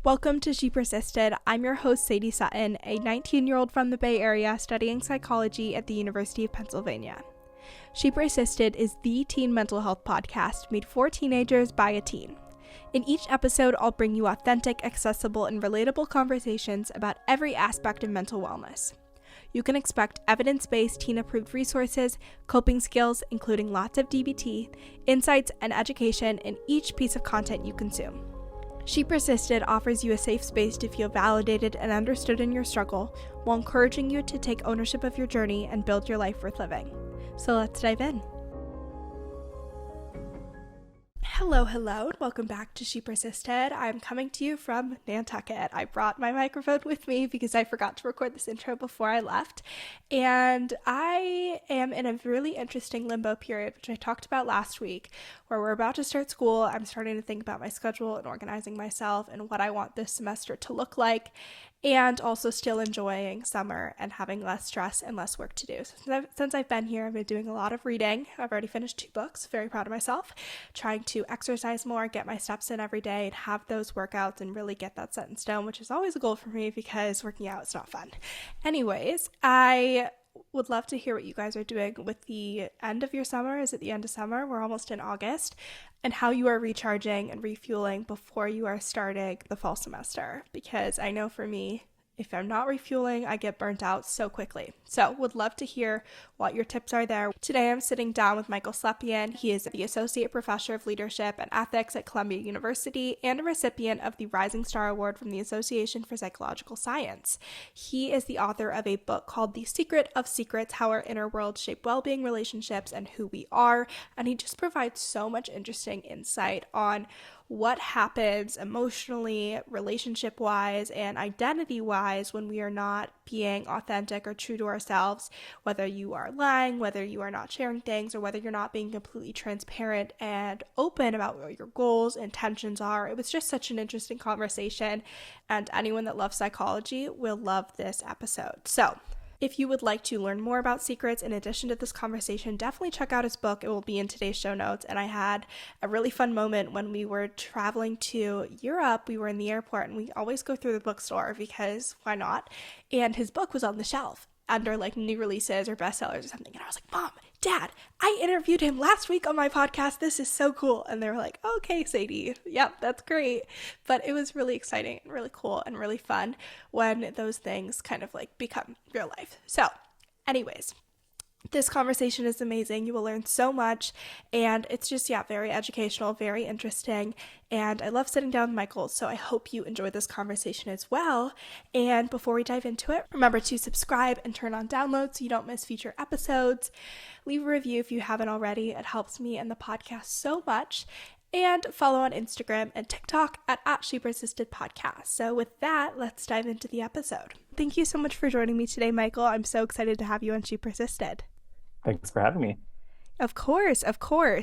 Welcome to She Persisted. I'm your host, Sadie Sutton, a 19-year-old from the Bay Area studying psychology at the University of Pennsylvania. She Persisted is the teen mental health podcast made for teenagers by a teen. In each episode, I'll bring you authentic, accessible, and relatable conversations about every aspect of mental wellness. You can expect evidence-based teen-approved resources, coping skills, including lots of DBT, insights, and education in each piece of content you consume. She Persisted offers you a safe space to feel validated and understood in your struggle, while encouraging you to take ownership of your journey and build your life worth living. So let's dive in. Hello, and welcome back to She Persisted. I'm coming to you from Nantucket. I brought my microphone with me because I forgot to record this intro before I left, and I am in a really interesting limbo period, which I talked about last week, where we're about to start school. I'm starting to think about my schedule and organizing myself and what I want this semester to look like, and also still enjoying summer and having less stress and less work to do. So since I've been here, I've been doing a lot of reading. I've already finished 2 books, very proud of myself, trying to exercise more, get my steps in every day, and have those workouts and really get that set in stone, which is always a goal for me because working out is not fun. Anyways, I would love to hear what you guys are doing with the end of your summer. Is it the end of summer? We're almost in August. And how you are recharging and refueling before you are starting the fall semester. Because I know for me, if I'm not refueling, I get burnt out so quickly. So would love to hear what your tips are there. Today I'm sitting down with Michael Slepian. He is the Associate Professor of Leadership and Ethics at Columbia University and a recipient of the Rising Star Award from the Association for Psychological Science. He is the author of a book called The Secret of Secrets: How Our Inner Worlds Shape Wellbeing, Relationships, and Who We Are. And he just provides so much interesting insight on what happens emotionally, relationship-wise, and identity-wise when we are not being authentic or true to ourselves, whether you are lying, whether you are not sharing things, or whether you're not being completely transparent and open about what your goals, intentions are. It was just such an interesting conversation, and anyone that loves psychology will love this episode. So, if you would like to learn more about secrets in addition to this conversation, definitely check out his book. It will be in today's show notes. And I had a really fun moment when we were traveling to Europe. We were in the airport, and we always go through the bookstore because why not? And his book was on the shelf under like new releases or bestsellers or something. And I was like, Mom, Dad, I interviewed him last week on my podcast. This is so cool. And they were like, okay, Sadie. Yep, that's great. But it was really exciting and really cool and really fun when those things kind of like become real life. So anyways, this conversation is amazing. You will learn so much, and it's just, very educational, very interesting, and I love sitting down with Michael, so I hope you enjoy this conversation as well. And before we dive into it, remember to subscribe and turn on downloads so you don't miss future episodes. Leave a review if you haven't already. It helps me and the podcast so much. And follow on Instagram and TikTok at She Persisted Podcast. So with that, let's dive into the episode. Thank you so much for joining me today, Michael. I'm so excited to have you on She Persisted. Thanks for having me. Of course.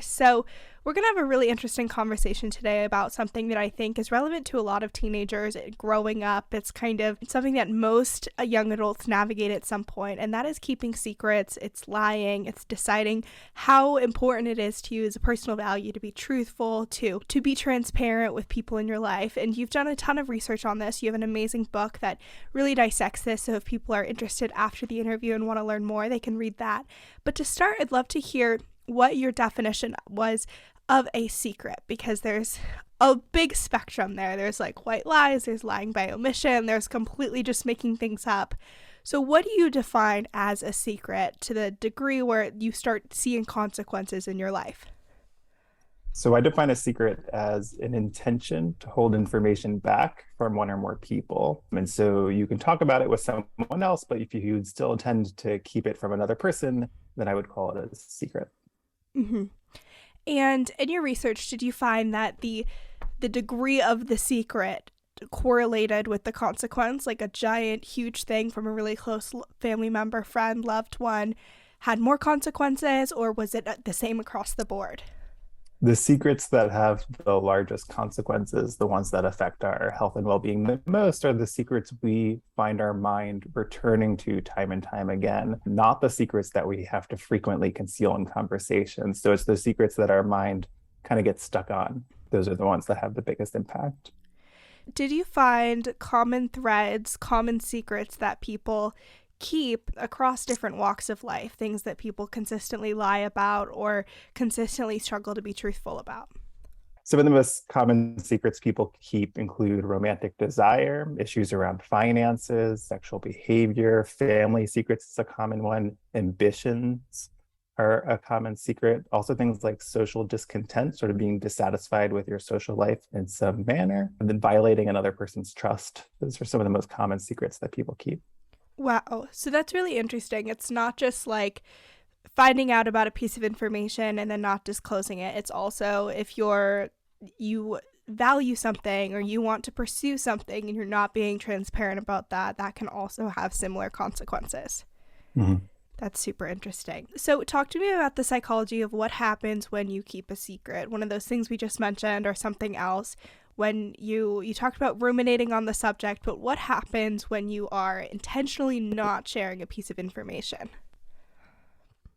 So we're going to have a really interesting conversation today about something that I think is relevant to a lot of teenagers growing up. It's kind of something that most young adults navigate at some point, and that is keeping secrets. It's lying. It's deciding how important it is to you as a personal value to be truthful, to be transparent with people in your life. And you've done a ton of research on this. You have an amazing book that really dissects this. So if people are interested after the interview and want to learn more, they can read that. But to start, I'd love to hear what your definition was of a secret, because there's a big spectrum there. There's like white lies, there's lying by omission, there's completely just making things up. So what do you define as a secret to the degree where you start seeing consequences in your life? So I define a secret as an intention to hold information back from one or more people. And so you can talk about it with someone else, but if you would still intend to keep it from another person, then I would call it a secret. Mm-hmm. And in your research, did you find that the degree of the secret correlated with the consequence, like a giant, huge thing from a really close family member, friend, loved one, had more consequences, or was it the same across the board? The secrets that have the largest consequences, the ones that affect our health and well-being the most, are the secrets we find our mind returning to time and time again, not the secrets that we have to frequently conceal in conversations. So it's the secrets that our mind kind of gets stuck on. Those are the ones that have the biggest impact. did you find common threads, common secrets that people keep across different walks of life, things that people consistently lie about or consistently struggle to be truthful about? Some of the most common secrets people keep include romantic desire, issues around finances, sexual behavior, family secrets is a common one, ambitions are a common secret. Also, things like social discontent, sort of being dissatisfied with your social life in some manner, and then violating another person's trust. Those are some of the most common secrets that people keep. Wow. So that's really interesting. It's not just like finding out about a piece of information and then not disclosing it. It's also if you value something or you want to pursue something and you're not being transparent about that, that can also have similar consequences. Mm-hmm. That's super interesting. So talk to me about the psychology of what happens when you keep a secret. One of those things we just mentioned or something else. When you talked about ruminating on the subject, but what happens when you are intentionally not sharing a piece of information?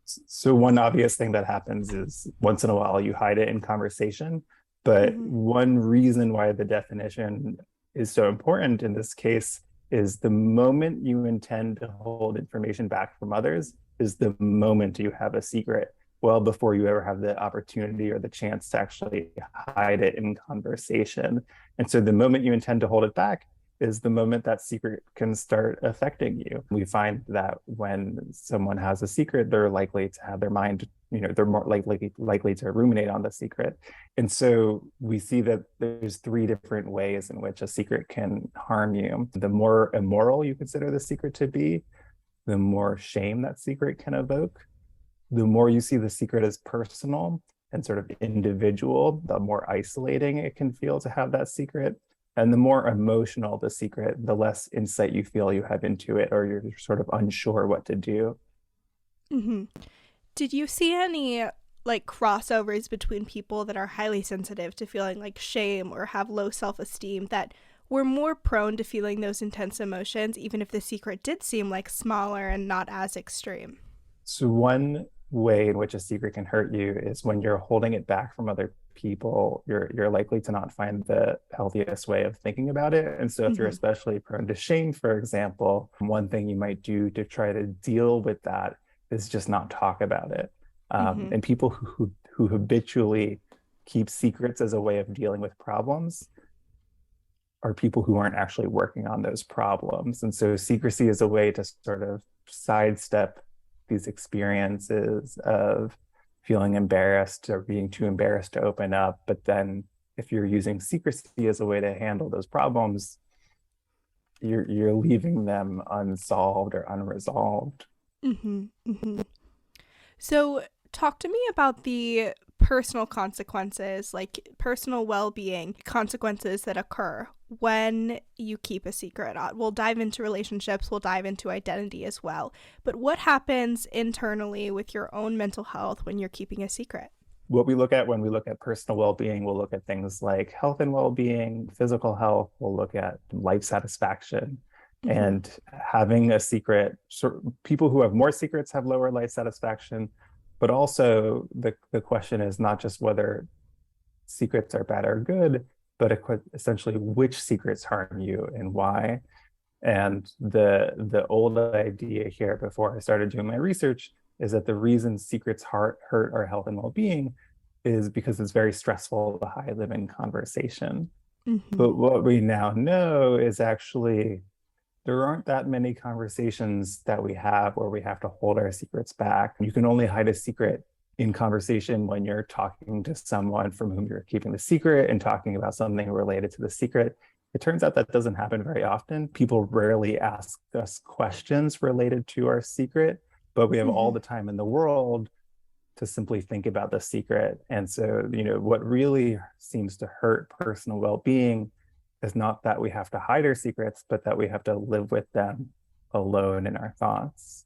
So one obvious thing that happens is once in a while you hide it in conversation. But Mm-hmm. one reason why the definition is so important in this case is the moment you intend to hold information back from others is the moment you have a secret, well before you ever have the opportunity or the chance to actually hide it in conversation. And so the moment you intend to hold it back is the moment that secret can start affecting you. We find that when someone has a secret, they're likely to have their mind, they're more likely to ruminate on the secret. And so we see that there's three different ways in which a secret can harm you. The more immoral you consider the secret to be, the more shame that secret can evoke. The more you see the secret as personal and sort of individual, the more isolating it can feel to have that secret. And the more emotional the secret, the less insight you feel you have into it, or you're sort of unsure what to do. Mm-hmm. Did you see any like crossovers between people that are highly sensitive to feeling like shame or have low self-esteem that were more prone to feeling those intense emotions, even if the secret did seem like smaller and not as extreme? So one way in which a secret can hurt you is when you're holding it back from other people, you're likely to not find the healthiest way of thinking about it. And so if you're Mm-hmm. especially prone to shame, for example, one thing you might do to try to deal with that is just not talk about it. Mm-hmm. And people who habitually keep secrets as a way of dealing with problems are people who aren't actually working on those problems. And so secrecy is a way to sort of sidestep these experiences of feeling embarrassed or being too embarrassed to open up. But then if you're using secrecy as a way to handle those problems, you're leaving them unsolved or unresolved. Mm-hmm. Mm-hmm. So, talk to me about the personal consequences, like personal well being consequences that occur when you keep a secret. We'll dive into relationships, we'll dive into identity as well. But what happens internally with your own mental health when you're keeping a secret? What we look at when we look at personal well-being, we'll look at things like health and well-being, physical health, we'll look at life satisfaction. Mm-hmm. And having a secret, people who have more secrets have lower life satisfaction, but also the question is not just whether secrets are bad or good, but essentially which secrets harm you and why. And the old idea here before I started doing my research is that the reason secrets hurt our health and well-being is because it's very stressful to hide them in conversation. Mm-hmm. But what we now know is actually there aren't that many conversations that we have where we have to hold our secrets back. You can only hide a secret in conversation when you're talking to someone from whom you're keeping the secret and talking about something related to the secret. It turns out that doesn't happen very often. People rarely ask us questions related to our secret, but we have all Mm-hmm. the time in the world to simply think about the secret. And so, what really seems to hurt personal well-being is not that we have to hide our secrets, but that we have to live with them alone in our thoughts.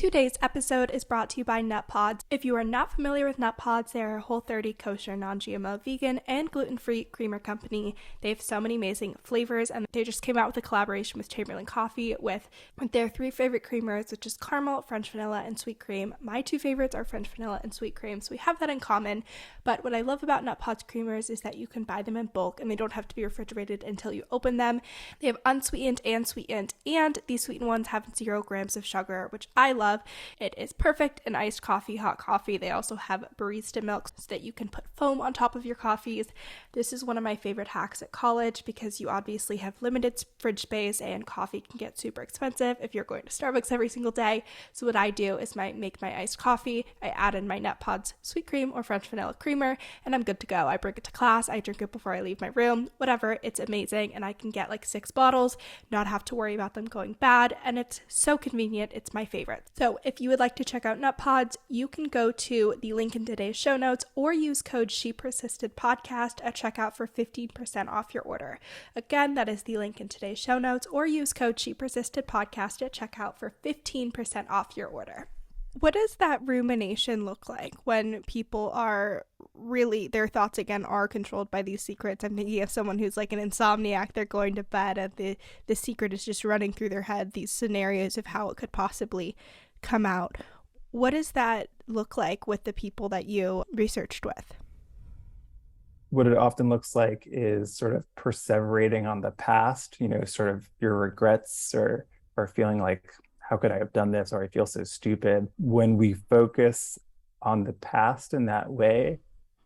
Today's episode is brought to you by Nut Pods. If you are not familiar with Nut Pods, they are a Whole30 kosher, non-GMO, vegan, and gluten-free creamer company. They have so many amazing flavors, and they just came out with a collaboration with Chamberlain Coffee with their 3 favorite creamers, which is caramel, French vanilla, and sweet cream. My 2 favorites are French vanilla and sweet cream, so we have that in common. But what I love about Nut Pods creamers is that you can buy them in bulk, and they don't have to be refrigerated until you open them. They have unsweetened and sweetened, and these sweetened ones have 0 grams of sugar, which I love. It is perfect in iced coffee, hot coffee. They also have barista milk so that you can put foam on top of your coffees. This is one of my favorite hacks at college because you obviously have limited fridge space and coffee can get super expensive if you're going to Starbucks every single day. So what I do is make my iced coffee, I add in my Nut Pods sweet cream or French vanilla creamer, and I'm good to go. I bring it to class, I drink it before I leave my room, whatever. It's amazing, and I can get like 6 bottles, not have to worry about them going bad, and it's so convenient. It's my favorite. So if you would like to check out Nut Pods, you can go to the link in today's show notes or use code ShePersistedPodcast at checkout for 15% off your order. Again, that is the link in today's show notes or use code ShePersistedPodcast at checkout for 15% off your order. What does that rumination look like when people are really, their thoughts again are controlled by these secrets? I'm thinking of someone who's like an insomniac, they're going to bed and the secret is just running through their head, these scenarios of how it could possibly come out. What does that look like with the people that you researched with? What it often looks like is sort of perseverating on the past, sort of your regrets or feeling like, how could I have done this? Or I feel so stupid. When we focus on the past in that way,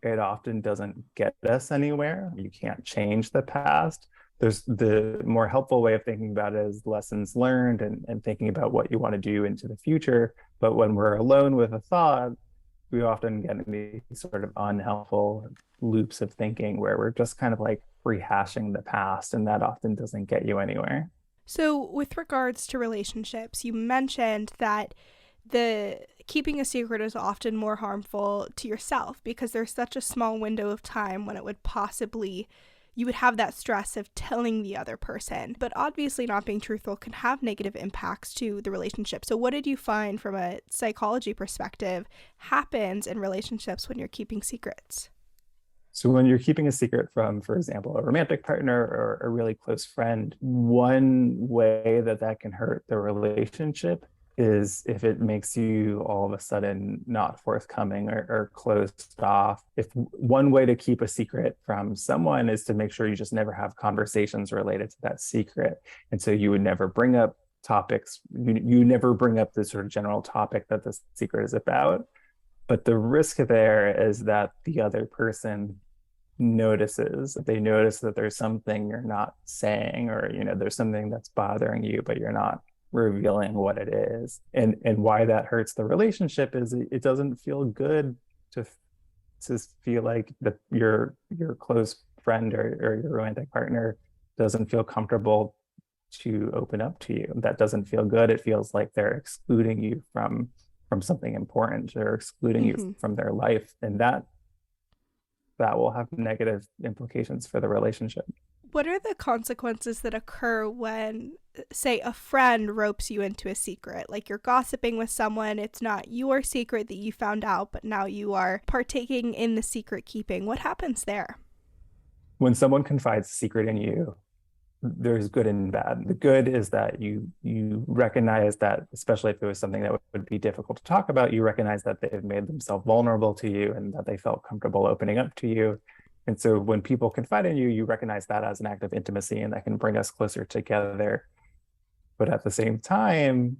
it often doesn't get us anywhere. You can't change the past. There's the more helpful way of thinking about it is lessons learned and thinking about what you want to do into the future. But when we're alone with a thought, we often get in these sort of unhelpful loops of thinking where we're just kind of like rehashing the past, and that often doesn't get you anywhere. So with regards to relationships, you mentioned that the keeping a secret is often more harmful to yourself because there's such a small window of time when it would possibly, you would have that stress of telling the other person. But obviously not being truthful can have negative impacts to the relationship. So what did you find from a psychology perspective happens in relationships when you're keeping secrets? So when you're keeping a secret from, for example, a romantic partner or a really close friend, one way that can hurt the relationship is if it makes you all of a sudden not forthcoming or closed off. If one way to keep a secret from someone is to make sure you just never have conversations related to that secret. And so you would never bring up topics, you never bring up the sort of general topic that the secret is about. But the risk there is that the other person notices, they notice that there's something you're not saying, or there's something that's bothering you but you're not revealing what it is. And why that hurts the relationship is it doesn't feel good to feel like that your close friend or your romantic partner doesn't feel comfortable to open up to you. That doesn't feel good. It feels like they're excluding you from something important, or excluding you from their life, and that will have negative implications for the relationship. What are the consequences that occur when, say, a friend ropes you into a secret? Like you're gossiping with someone, it's not your secret that you found out, but now you are partaking in the secret keeping. What happens there? When someone confides a secret in you, there's good and bad. The good is that you recognize that, especially if it was something that would be difficult to talk about, you recognize that they've made themselves vulnerable to you and that they felt comfortable opening up to you. And so when people confide in you, you recognize that as an act of intimacy, and that can bring us closer together. But at the same time,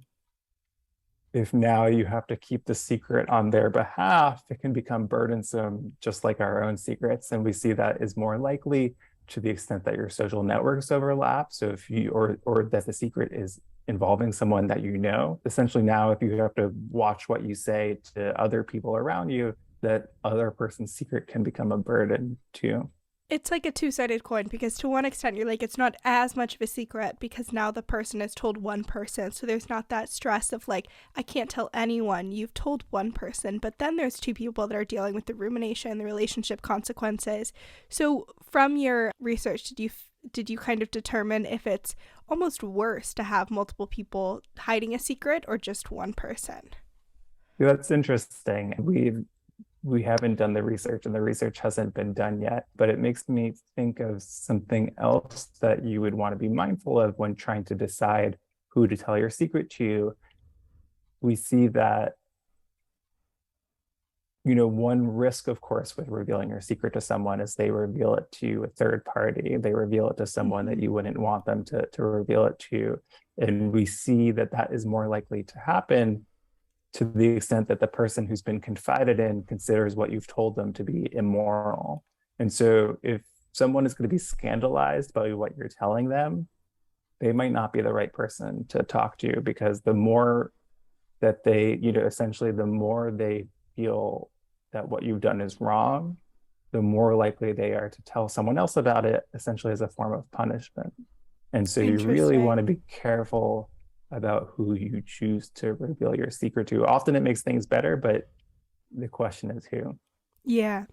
if now you have to keep the secret on their behalf, it can become burdensome, just like our own secrets. And we see that is more likely to the extent that your social networks overlap. So if you, or that the secret is involving someone that you know, essentially now if you have to watch what you say to other people around you, that other person's secret can become a burden too. It's like a two-sided coin, because to one extent you're like, it's not as much of a secret because now the person has told one person. So there's not that stress of like, I can't tell anyone. You've told one person, but then there's 2 people that are dealing with the rumination, the relationship consequences. So from your research, did you did you kind of determine if it's almost worse to have multiple people hiding a secret or just one person? Yeah, that's interesting. We haven't done the research and the research hasn't been done yet, but it makes me think of something else that you would want to be mindful of when trying to decide who to tell your secret to. We see that, one risk, of course, with revealing your secret to someone is they reveal it to a third party. They reveal it to someone that Mm-hmm. you wouldn't want them to reveal it to. And we see that that is more likely to happen to the extent that the person who's been confided in considers what you've told them to be immoral. And so if someone is going to be scandalized by what you're telling them, they might not be the right person to talk to, because the more that they, essentially the more they feel that what you've done is wrong, the more likely they are to tell someone else about it, essentially as a form of punishment. And so you really want to Interesting. be careful about who you choose to reveal your secret to. Often it makes things better, but the question is who. Yeah.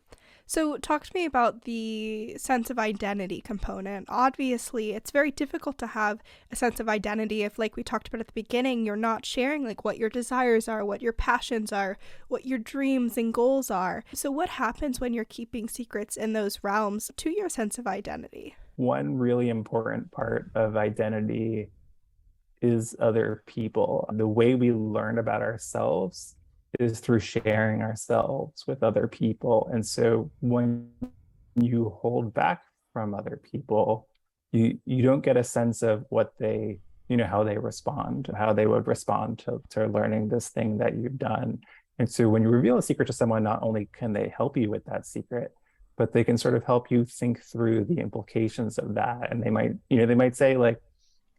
So, talk to me about the sense of identity component. Obviously, it's very difficult to have a sense of identity if, like we talked about at the beginning, you're not sharing like what your desires are, what your passions are, what your dreams and goals are. So, what happens when you're keeping secrets in those realms to your sense of identity? One really important part of identity is other people. The way we learn about ourselves is through sharing ourselves with other people. And so when you hold back from other people, you don't get a sense of what they, how they respond, how they would respond to learning this thing that you've done. And so when you reveal a secret to someone, not only can they help you with that secret, but they can sort of help you think through the implications of that. And they might say like,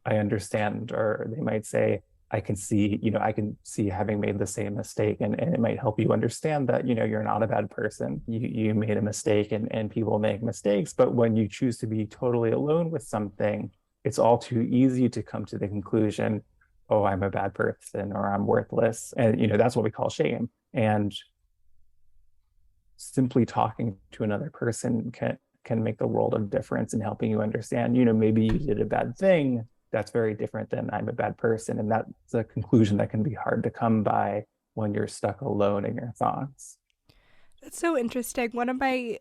I understand, or they might say, I can see having made the same mistake. And it might help you understand that, you're not a bad person. You made a mistake, and people make mistakes. But when you choose to be totally alone with something, it's all too easy to come to the conclusion, oh, I'm a bad person or I'm worthless. And, that's what we call shame. And simply talking to another person can make the world of difference in helping you understand, maybe you did a bad thing. That's very different than I'm a bad person. And that's a conclusion that can be hard to come by when you're stuck alone in your thoughts. That's so interesting. One of my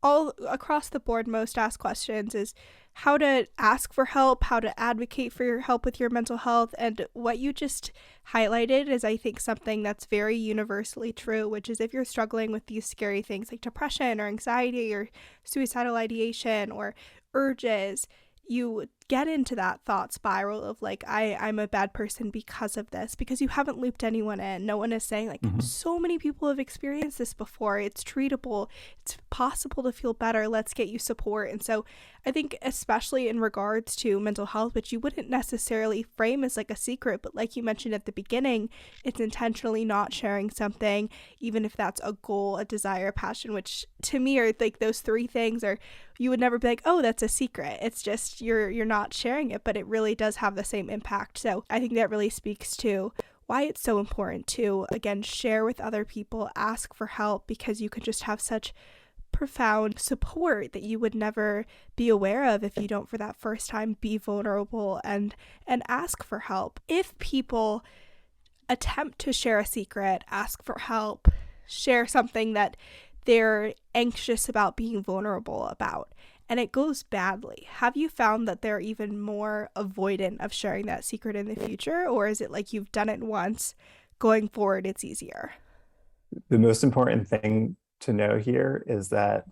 all across the board most asked questions is how to ask for help, how to advocate for your help with your mental health, and what you just highlighted is I think something that's very universally true, which is if you're struggling with these scary things like depression or anxiety or suicidal ideation or urges, you get into that thought spiral of like I'm a bad person because of this, because you haven't looped anyone in. No one is saying like Mm-hmm. so many people have experienced this before, it's treatable, it's possible to feel better, let's get you support. And so I think especially in regards to mental health, which you wouldn't necessarily frame as like a secret, but like you mentioned at the beginning, it's intentionally not sharing something, even if that's a goal, a desire, a passion, which to me are like those three things are, you would never be like, oh, that's a secret. It's just you're not sharing it, but it really does have the same impact. So I think that really speaks to why it's so important to, again, share with other people, ask for help, because you can just have such profound support that you would never be aware of if you don't for that first time be vulnerable and ask for help. If people attempt to share a secret, ask for help, share something that they're anxious about being vulnerable about, and it goes badly, have you found that they're even more avoidant of sharing that secret in the future? Or is it like you've done it once, going forward, it's easier? The most important thing to know here is that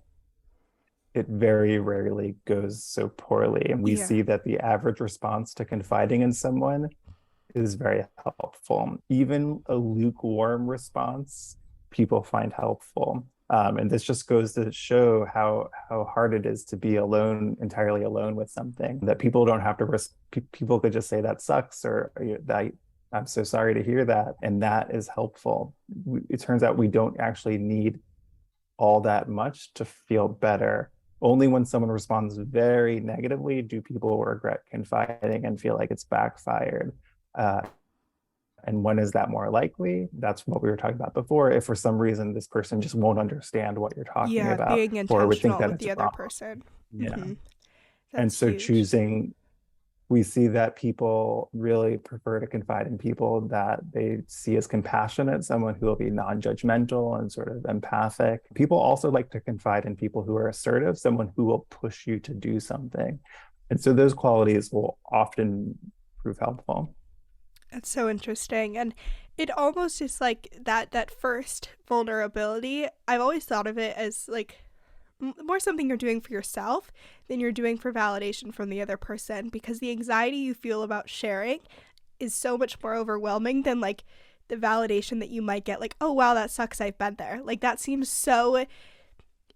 it very rarely goes so poorly. And we Yeah. see that the average response to confiding in someone is very helpful. Even a lukewarm response, people find helpful. And this just goes to show how hard it is to be alone, entirely alone with something. That people don't have to people could just say that sucks, or that I'm so sorry to hear that, and that is helpful. It turns out we don't actually need all that much to feel better. Only when someone responds very negatively do people regret confiding and feel like it's backfired. Uh, and when is that more likely? That's what we were talking about before. If for some reason this person just won't understand what you're talking Yeah, about, being or would think intentional that with it's the other wrong. person. Yeah. Mm-hmm. And That's so huge. choosing, we see that people really prefer to confide in people that they see as compassionate, someone who will be non-judgmental and sort of empathic. People also like to confide in people who are assertive, someone who will push you to do something. And so those qualities will often prove helpful. That's so interesting. And it almost is like that first vulnerability. I've always thought of it as like more something you're doing for yourself than you're doing for validation from the other person, because the anxiety you feel about sharing is so much more overwhelming than like the validation that you might get, like, oh wow, that sucks, I've been there. Like that seems so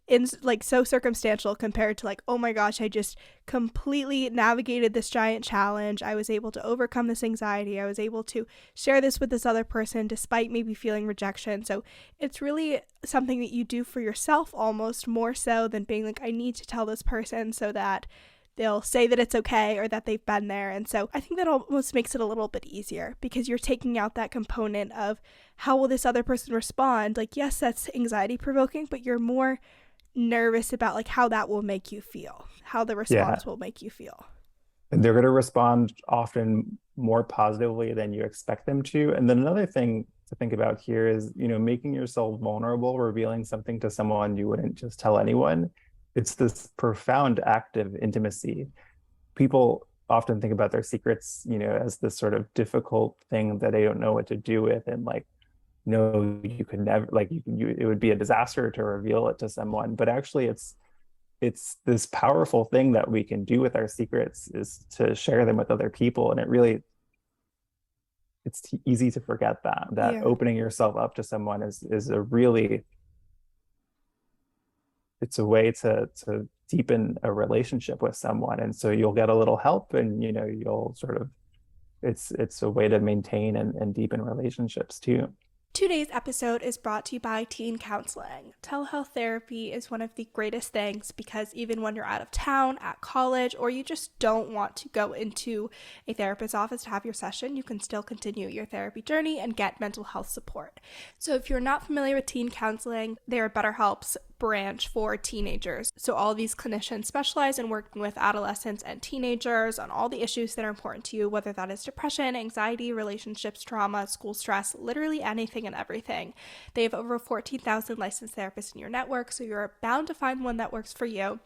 in like so circumstantial compared to like, oh my gosh, I just completely navigated this giant challenge, I was able to overcome this anxiety, I was able to share this with this other person despite maybe feeling rejection. So it's really something that you do for yourself, almost more so than being like, I need to tell this person so that they'll say that it's okay or that they've been there. And so I think that almost makes it a little bit easier, because you're taking out that component of how will this other person respond. Like, yes, that's anxiety provoking, but you're more nervous about like how that will make you feel, how the Yeah. response will make you feel. And they're going to respond often more positively than you expect them to. And then another thing to think about here is, making yourself vulnerable, revealing something to someone you wouldn't just tell anyone. It's this profound act of intimacy. People often think about their secrets, as this sort of difficult thing that they don't know what to do with. And like, no, you could never, like, it would be a disaster to reveal it to someone. But actually, it's this powerful thing that we can do with our secrets, is to share them with other people. And it's easy to forget that Yeah. opening yourself up to someone is a really, it's a way to deepen a relationship with someone. And so you'll get a little help, and you'll sort of, it's a way to maintain and deepen relationships too. Today's episode is brought to you by teen counseling. Telehealth therapy is one of the greatest things, because even when you're out of town, at college, or you just don't want to go into a therapist's office to have your session, you can still continue your therapy journey and get mental health support. So if you're not familiar with teen counseling, they are BetterHelp's branch for teenagers. So all of these clinicians specialize in working with adolescents and teenagers on all the issues that are important to you, whether that is depression, anxiety, relationships, trauma, school stress, literally anything and everything. They have over 14,000 licensed therapists in your network, so you're bound to find one that works for you.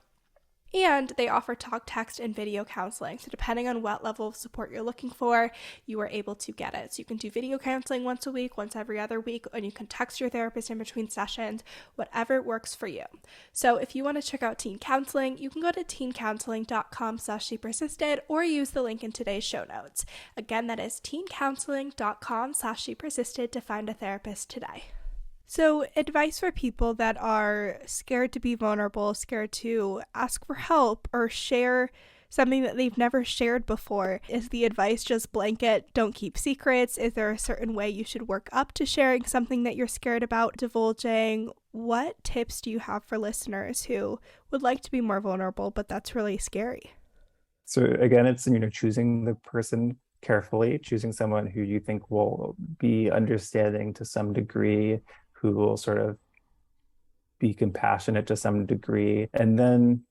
And they offer talk, text, and video counseling. So depending on what level of support you're looking for, you are able to get it. So you can do video counseling once a week, once every other week, and you can text your therapist in between sessions, whatever works for you. So if you want to check out teen counseling, you can go to teencounseling.com/shepersisted or use the link in today's show notes. Again, that is teencounseling.com/shepersisted to find a therapist today. So, advice for people that are scared to be vulnerable, scared to ask for help or share something that they've never shared before. Is the advice just blanket, don't keep secrets? Is there a certain way you should work up to sharing something that you're scared about divulging? What tips do you have for listeners who would like to be more vulnerable, but that's really scary? So again, it's, choosing the person carefully, choosing someone who you think will be understanding to some degree, who will sort of be compassionate to some degree. And then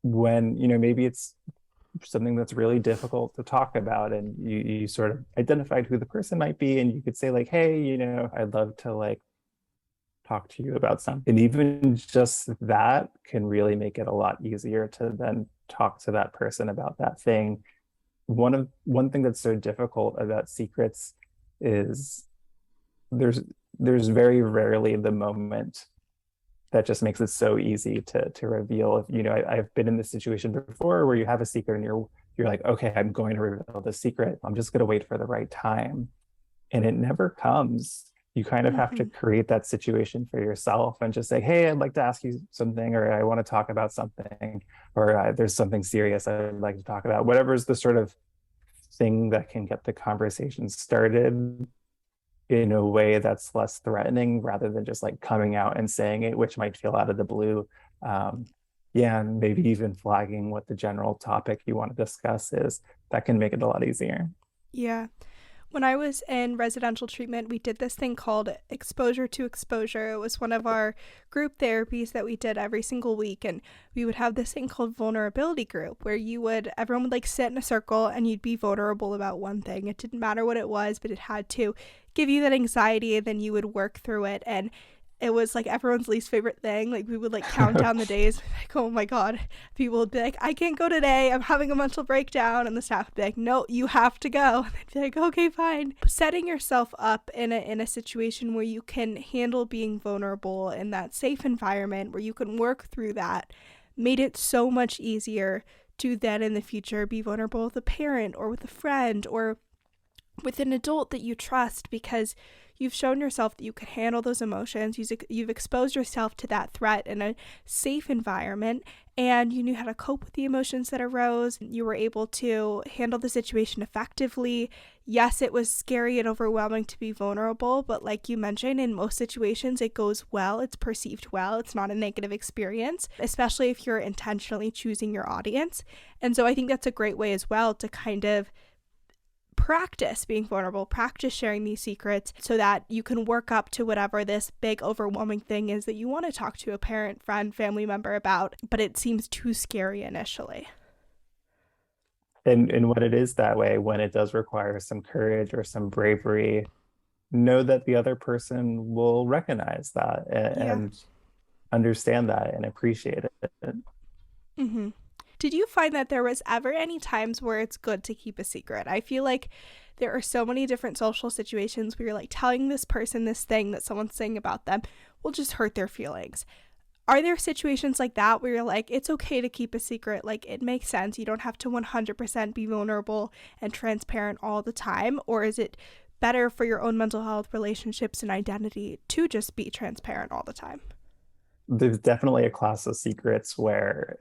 when, maybe it's something that's really difficult to talk about, and you sort of identified who the person might be, and you could say like, hey, I'd love to like talk to you about something. And even just that can really make it a lot easier to then talk to that person about that thing. One thing that's so difficult about secrets is there's very rarely the moment that just makes it so easy to reveal. I've been in this situation before where you have a secret and you're like, okay, I'm going to reveal the secret, I'm just going to wait for the right time, and it never comes. You kind of have to Mm-hmm. create that situation for yourself and just say, hey, I'd like to ask you something, or I want to talk about something, or there's something serious I'd like to talk about. Whatever's the sort of thing that can get the conversation started in a way that's less threatening, rather than just like coming out and saying it, which might feel out of the blue. Yeah, and maybe even flagging what the general topic you want to discuss is. That can make it a lot easier. Yeah. When I was in residential treatment, we did this thing called exposure to exposure. It was one of our group therapies that we did every single week. And we would have this thing called vulnerability group where everyone would like sit in a circle and you'd be vulnerable about one thing. It didn't matter what it was, but it had to give you that anxiety, and then you would work through it. And it was like everyone's least favorite thing. Like we would like count down the days, like, oh my God. People would be like, I can't go today, I'm having a mental breakdown. And the staff would be like, no, you have to go. And they'd be like, okay, fine. Setting yourself up in a situation where you can handle being vulnerable in that safe environment where you can work through that made it so much easier to then in the future be vulnerable with a parent or with a friend or with an adult that you trust, because you've shown yourself that you can handle those emotions. You've exposed yourself to that threat in a safe environment, and you knew how to cope with the emotions that arose. You were able to handle the situation effectively. Yes, it was scary and overwhelming to be vulnerable, but like you mentioned, in most situations it goes well. It's perceived well. It's not a negative experience, especially if you're intentionally choosing your audience. And so I think that's a great way as well to kind of practice being vulnerable, practice sharing these secrets so that you can work up to whatever this big overwhelming thing is that you want to talk to a parent, friend, family member about, but it seems too scary initially. And when it is that way, when it does require some courage or some bravery, know that the other person will recognize that Yeah. and understand that and appreciate it. Mm-hmm. Did you find that there was ever any times where it's good to keep a secret? I feel like there are so many different social situations where you're like telling this person this thing that someone's saying about them will just hurt their feelings. Are there situations like that where you're like, it's okay to keep a secret? Like, it makes sense. You don't have to 100% be vulnerable and transparent all the time. Or is it better for your own mental health, relationships, and identity to just be transparent all the time? There's definitely a class of secrets where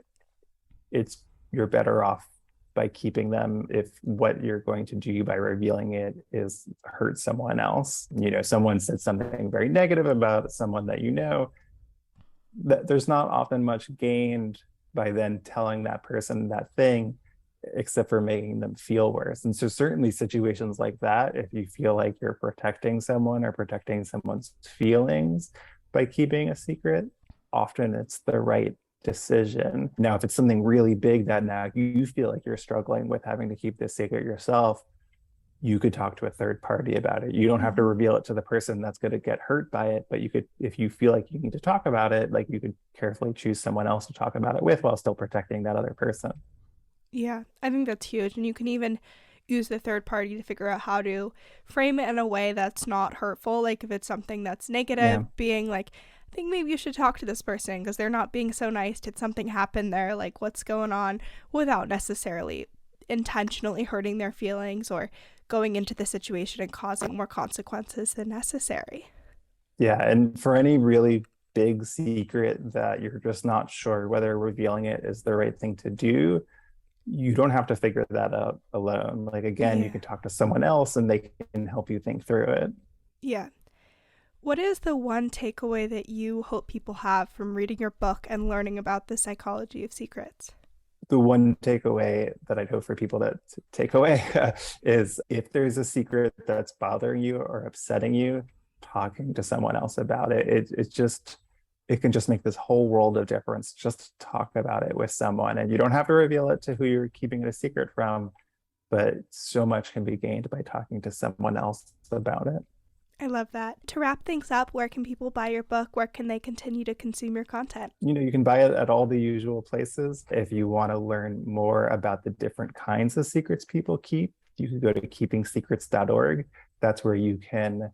it's you're better off by keeping them if what you're going to do by revealing it is hurt someone else. Someone said something very negative about someone that that there's not often much gained by then telling that person that thing, except for making them feel worse. And so certainly situations like that, if you feel like you're protecting someone or protecting someone's feelings by keeping a secret, often it's the right decision. Now, if it's something really big that now you feel like you're struggling with having to keep this secret yourself, you could talk to a third party about it. You don't have to reveal it to the person that's going to get hurt by it, but you could, if you feel like you need to talk about it, like you could carefully choose someone else to talk about it with while still protecting that other person. Yeah, I think that's huge. And you can even use the third party to figure out how to frame it in a way that's not hurtful. Like if it's something that's negative, Yeah. being like, I think maybe you should talk to this person because they're not being so nice. Did something happen there? Like, what's going on? Without necessarily intentionally hurting their feelings or going into the situation and causing more consequences than necessary. Yeah. And for any really big secret that you're just not sure whether revealing it is the right thing to do, you don't have to figure that out alone. Like, again, you Yeah. can talk to someone else and they can help you think through it. Yeah. What is the one takeaway that you hope people have from reading your book and learning about the psychology of secrets? The one takeaway that I'd hope for people to take away is if there's a secret that's bothering you or upsetting you, talking to someone else about it. It can just make this whole world of difference. Just talk about it with someone, and you don't have to reveal it to who you're keeping it a secret from, but so much can be gained by talking to someone else about it. I love that. To wrap things up, where can people buy your book? Where can they continue to consume your content? You can buy it at all the usual places. If you want to learn more about the different kinds of secrets people keep, you can go to keepingsecrets.org. That's where you can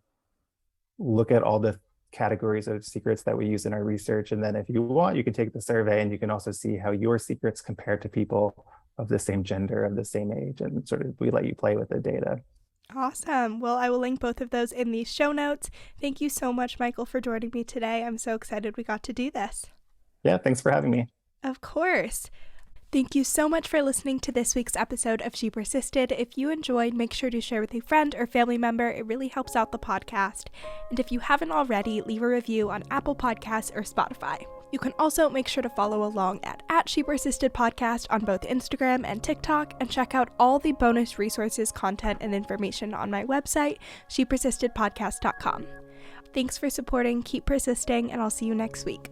look at all the categories of secrets that we use in our research. And then if you want, you can take the survey and you can also see how your secrets compare to people of the same gender, of the same age, and sort of we let you play with the data. Awesome. Well, I will link both of those in the show notes. Thank you so much, Michael, for joining me today. I'm so excited we got to do this. Yeah, thanks for having me. Of course. Thank you so much for listening to this week's episode of She Persisted. If you enjoyed, make sure to share with a friend or family member. It really helps out the podcast. And if you haven't already, leave a review on Apple Podcasts or Spotify. You can also make sure to follow along at She Persisted Podcast on both Instagram and TikTok, and check out all the bonus resources, content, and information on my website, shepersistedpodcast.com. Thanks for supporting, keep persisting, and I'll see you next week.